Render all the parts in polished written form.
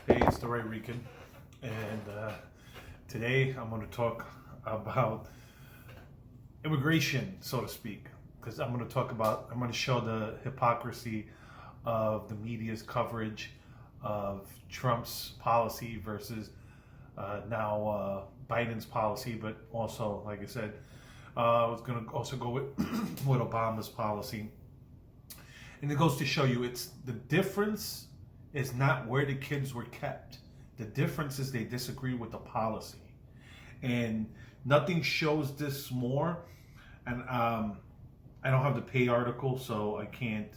Hey, it's the Ray Rican, and today I'm going to talk about immigration, so to speak, because I'm going to show the hypocrisy of the media's coverage of Trump's policy versus now Biden's policy, but also, like I said, I was going to also go with with Obama's policy, and it goes to show you it's the difference is not where the kids were kept. The difference is they disagree with the policy. And nothing shows this more. And I don't have the pay article, so I can't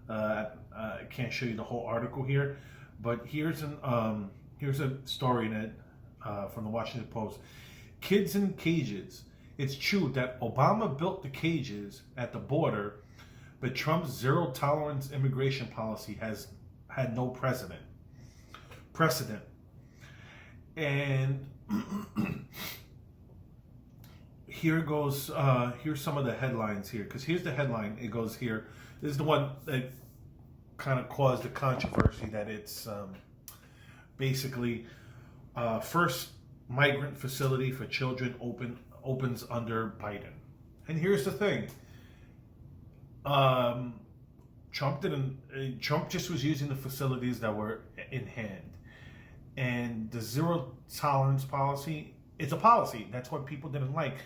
show you the whole article here. But here's a story that from the Washington Post. Kids in cages. It's true that Obama built the cages at the border, but Trump's zero tolerance immigration policy has had no precedent. And here goes. Here's some of the headlines here, because here's the headline. It goes here. This is the one that kind of caused the controversy. That it's basically first migrant facility for children opens under Biden. And here's the thing. Trump just was using the facilities that were in hand. And the zero tolerance policy, it's a policy. That's what people didn't like.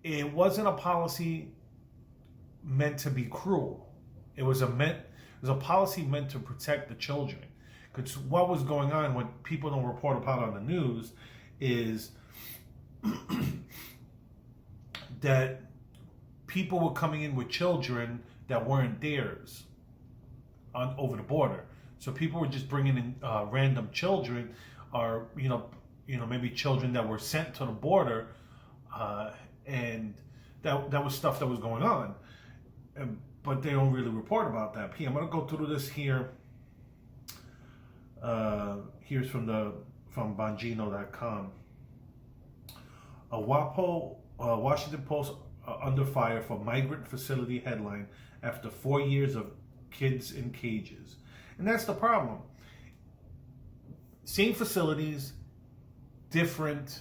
It wasn't a policy meant to be cruel. It was a policy meant to protect the children. Because what was going on, what people don't report about on the news, is that people were coming in with children that weren't theirs over the border. So people were just bringing in random children, or maybe children that were sent to the border, and that was stuff that was going on. But they don't really report about that. I'm going to go through this here. Here's from Bongino.com. A Washington Post under fire for migrant facility headline after 4 years of kids in cages. And that's the problem. Same facilities, different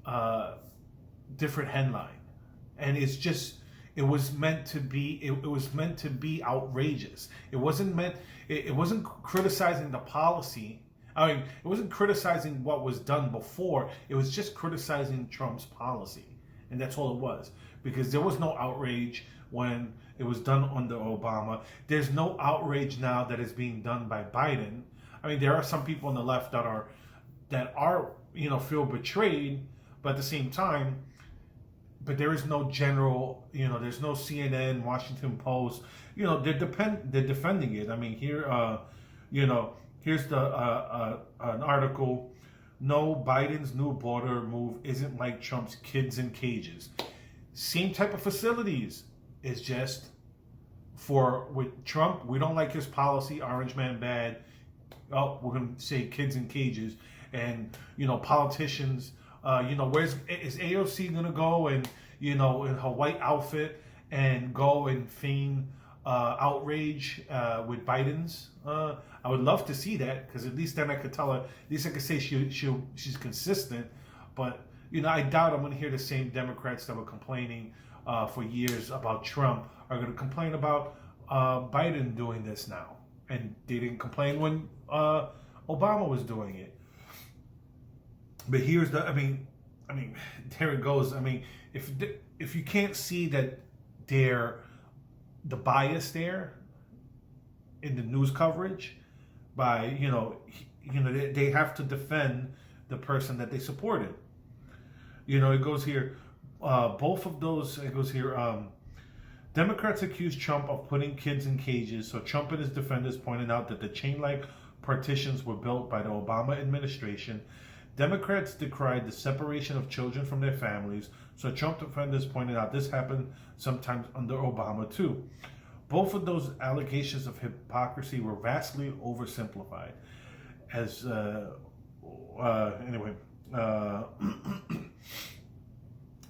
headline. And it was meant to be outrageous. It wasn't criticizing the policy. I mean, it wasn't criticizing what was done before. It was just criticizing Trump's policy. And that's all it was. Because there was no outrage when it was done under Obama. There's no outrage now that is being done by Biden. I mean, there are some people on the left that are feel betrayed, but at the same time, but there is no general, there's no CNN, Washington Post, they're defending it. I mean, here, here's an article. No, Biden's new border move isn't like Trump's kids in cages. Same type of facilities. It's just with Trump, we don't like his policy, Orange Man bad. Oh, we're going to say kids in cages. And, politicians, is AOC going to go and, in her white outfit and go and feign outrage with Biden's? I would love to see that, because at least then I could tell her, at least I could say she's consistent. But, I doubt I'm going to hear the same Democrats that were complaining for years about Trump are going to complain about Biden doing this now. And they didn't complain when Obama was doing it. But here's there it goes. I mean, if you can't see that the bias there in the news coverage by, they have to defend the person that they supported. It goes here, both of those, it goes here, Democrats accuse Trump of putting kids in cages, so Trump and his defenders pointed out that the chain-like partitions were built by the Obama administration. Democrats decried the separation of children from their families, so Trump defenders pointed out this happened sometimes under Obama too. Both of those allegations of hypocrisy were vastly oversimplified.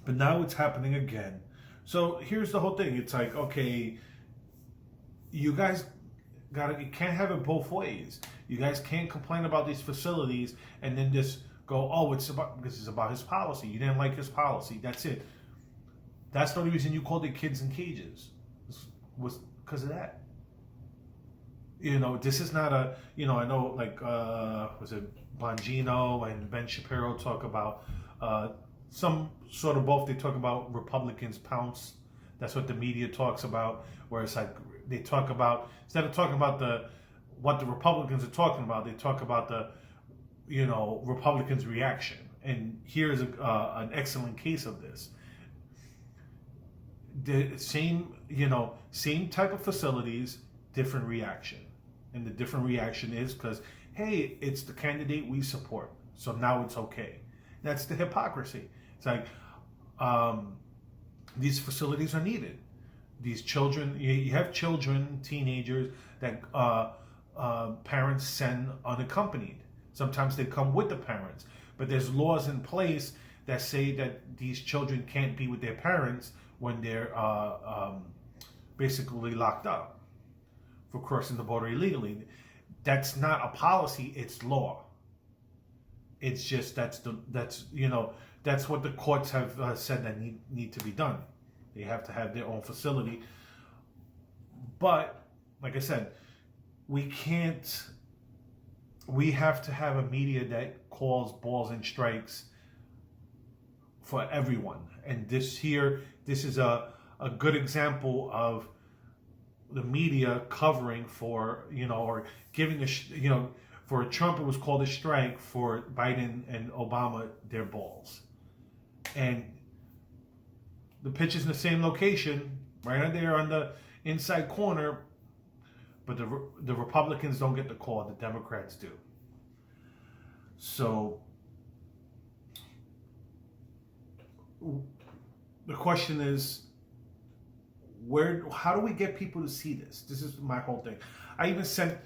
But now it's happening again. So here's the whole thing. It's like, okay, you guys you can't have it both ways. You guys can't complain about these facilities and then just go, oh, it's about because it's about his policy. You didn't like his policy. That's it. That's the only reason you called it kids in cages. Was because of that. This is not a. I know like was it Bongino and Ben Shapiro talk about some sort of both. They talk about Republicans pounce. That's what the media talks about. Where it's like they talk about instead of talking about what the Republicans are talking about, they talk about the Republicans' reaction. And here's an excellent case of this. The same type of facilities, different reaction. And the different reaction is because, hey, it's the candidate we support, so now it's okay. That's the hypocrisy. It's like these facilities are needed. These children, you have children, teenagers that parents send unaccompanied. Sometimes they come with the parents, but there's laws in place that say that these children can't be with their parents when they're basically locked up for crossing the border illegally. That's not a policy; it's law. It's just that's what the courts have said that need to be done. They have to have their own facility. But like I said, we have to have a media that calls balls and strikes for everyone. And this is a good example of the media covering for, or giving for Trump it was called a strike, for Biden and Obama their balls. And the pitch is in the same location, right there on the inside corner, but the Republicans don't get the call, the Democrats do. So the question is, how do we get people to see this? This is my whole thing. I sent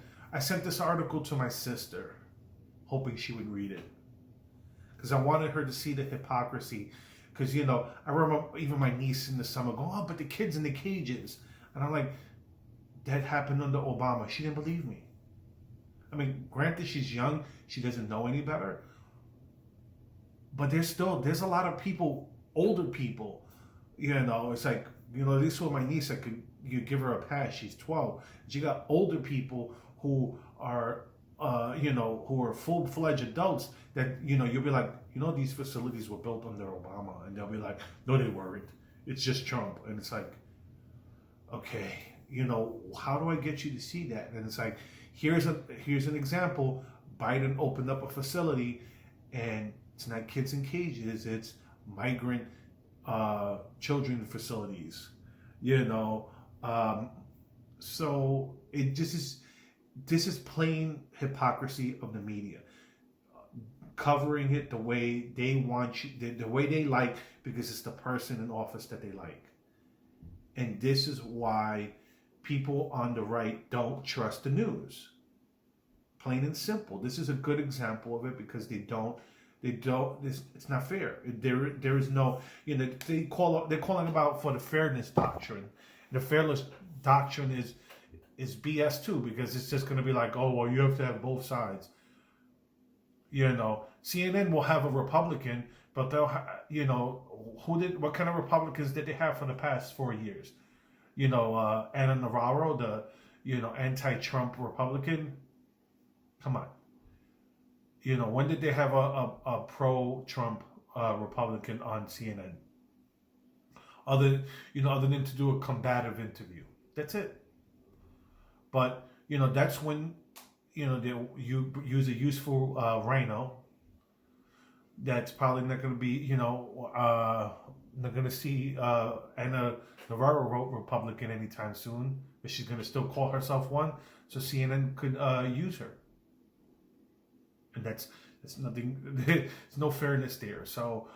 this article to my sister, hoping she would read it, because I wanted her to see the hypocrisy. Because I remember even my niece in the summer going, "Oh, but the kids in the cages," and I'm like, that happened under Obama. She didn't believe me. I mean, granted, she's young, she doesn't know any better, but there's a lot of people, older people, it's like, at least with my niece, you give her a pass. She's 12. She got older people who are, who are full-fledged adults that, you'll be like, these facilities were built under Obama. And they'll be like, no, they weren't. It's just Trump. And it's like, okay, how do I get you to see that? And it's like, here's an example. Biden opened up a facility, and it's not kids in cages. It's migrant children facilities, so this is plain hypocrisy of the media, covering it the way they want you, the way they like, because it's the person in office that they like. And this is why people on the right don't trust the news. Plain and simple. This is a good example of it, because they don't. It's not fair. There is no. They're calling about for the fairness doctrine. The fairness doctrine is BS too, because it's just going to be like, oh well, you have to have both sides. CNN will have a Republican, but they'll what kind of Republicans did they have for the past 4 years? Anna Navarro, the anti-Trump Republican. Come on. When did they have a pro-Trump Republican on CNN? Other than to do a combative interview. That's it. But, that's when, you use a useful rhino that's probably not going to be, not going to see Anna Navarro Republican anytime soon, but she's going to still call herself one, so CNN could use her. And that's nothing. There's no fairness there. So,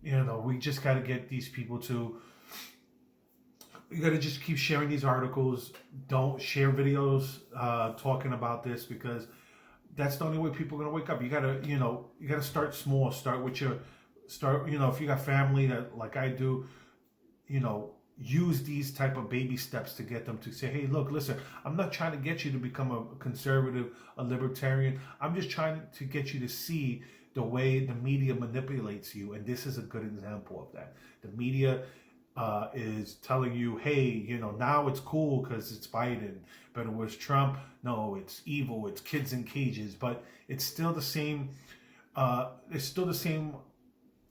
we just got to get these people to. You got to just keep sharing these articles. Don't share videos talking about this, because that's the only way people are gonna wake up. You gotta start small. Start with if you got family that like I do, use these type of baby steps to get them to say, hey, look, listen, I'm not trying to get you to become a conservative, a libertarian. I'm just trying to get you to see the way the media manipulates you. And this is a good example of that. The media is telling you, hey, you know, now it's cool because it's Biden, but it was Trump. No, it's evil. It's kids in cages. But it's still the same. It's still the same.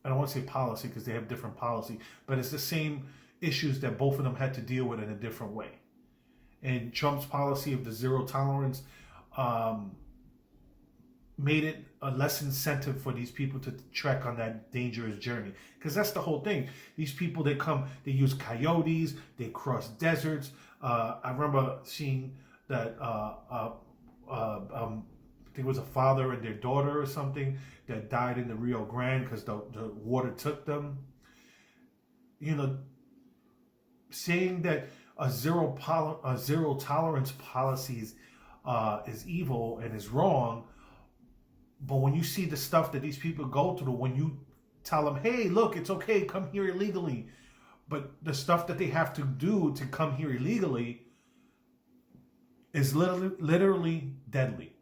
I don't want to say policy because they have different policy, but it's the same issues that both of them had to deal with in a different way. And Trump's policy of the zero tolerance made it a less incentive for these people to trek on that dangerous journey. Because that's the whole thing. These people, they come, they use coyotes, they cross deserts. I remember seeing that, I think it was a father and their daughter or something that died in the Rio Grande because the water took them. You know, saying that a zero tolerance policy is evil and is wrong. But when you see the stuff that these people go through, when you tell them, hey, look, it's okay, come here illegally. But the stuff that they have to do to come here illegally is literally deadly.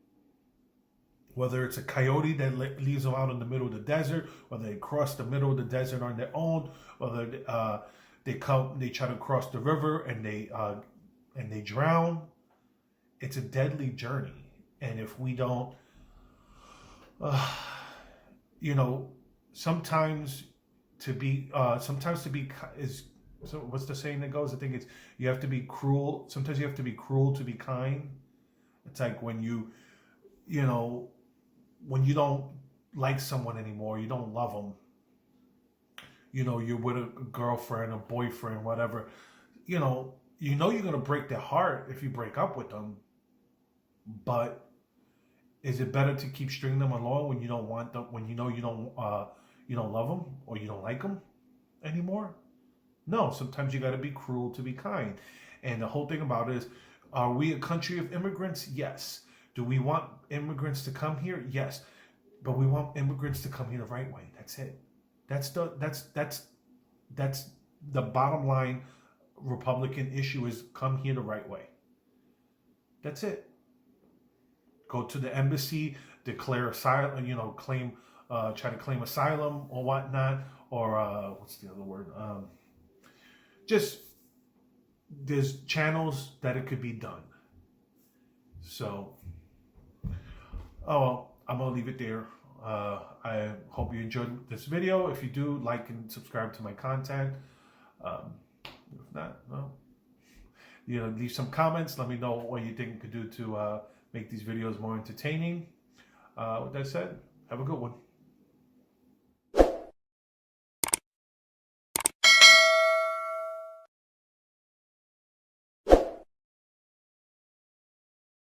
Whether it's a coyote that leaves them out in the middle of the desert, whether they cross the middle of the desert on their own, whether they try to cross the river and they drown. It's a deadly journey. And if we don't, you know, sometimes to be is, so what's the saying that goes? I think it's, you have to be cruel. Sometimes you have to be cruel to be kind. It's like when you know, when you don't like someone anymore, you don't love them. You know, you're with a girlfriend, a boyfriend, whatever. You know you're going to break their heart if you break up with them. But is it better to keep stringing them along when you don't want them, when you know you don't love them or you don't like them anymore? No, sometimes you got to be cruel to be kind. And the whole thing about it is, are we a country of immigrants? Yes. Do we want immigrants to come here? Yes. But we want immigrants to come here the right way. That's it. That's the bottom line Republican issue, is come here the right way. That's it. Go to the embassy, declare asylum, try to claim asylum or whatnot, or what's the other word? Just, there's channels that it could be done. So, I'm gonna leave it there. I hope you enjoyed this video. If you do, like and subscribe to my content. If not, well, leave some comments. Let me know what you think we could do to make these videos more entertaining. With that said, have a good one.